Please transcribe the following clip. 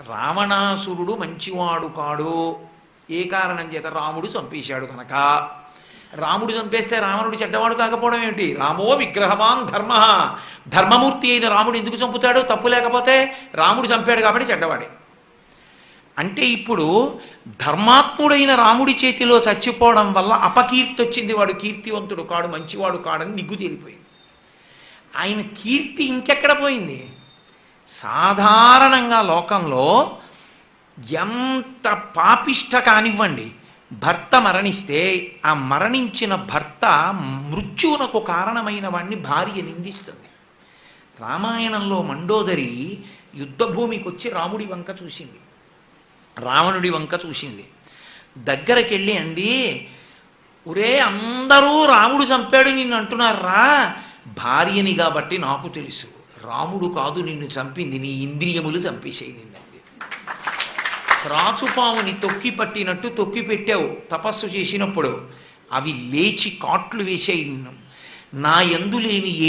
రావణాసురుడు మంచివాడు కాడు, ఏ కారణం చేత రాముడు చంపేశాడు కనుక. రాముడు చంపేస్తే రావణుడు చెడ్డవాడు కాకపోవడం ఏమిటి? రామో విగ్రహవాన్ ధర్మ, ధర్మమూర్తి అయిన రాముడు ఎందుకు చంపుతాడు? తప్పు లేకపోతే రాముడు చంపాడు కాబట్టి చెడ్డవాడే. అంటే ఇప్పుడు ధర్మాత్ముడైన రాముడి చేతిలో చచ్చిపోవడం వల్ల అపకీర్తి వచ్చింది, వాడు కీర్తివంతుడు కాడు, మంచివాడు కాడని నిగ్గు తేలిపోయింది. ఆయన కీర్తి ఇంకెక్కడ పోయింది? సాధారణంగా లోకంలో ఎంత పాపిష్ట కానివ్వండి, భర్త మరణిస్తే ఆ మరణించిన భర్త మృత్యువునకు కారణమైన వాడిని భార్య నిందిస్తుంది. రామాయణంలో మండోదరి యుద్ధభూమికి వచ్చి రాముడి వంక చూసింది, రావణుడి వంక చూసింది. దగ్గరికి వెళ్ళి అంది, ఒరే అందరూ రాముడు చంపాడు నిన్ను అంటున్నారా, భార్యని కాబట్టి నాకు తెలుసు, రాముడు కాదు నిన్ను చంపింది, నీ ఇంద్రియములు చంపేసేయి నిన్నంది. త్రాచుపాముని తొక్కి పట్టినట్టు తొక్కి పెట్టావు తపస్సు చేసినప్పుడు, అవి లేచి కాట్లు వేసాయి నిన్ను. నా యందు లేని ఏ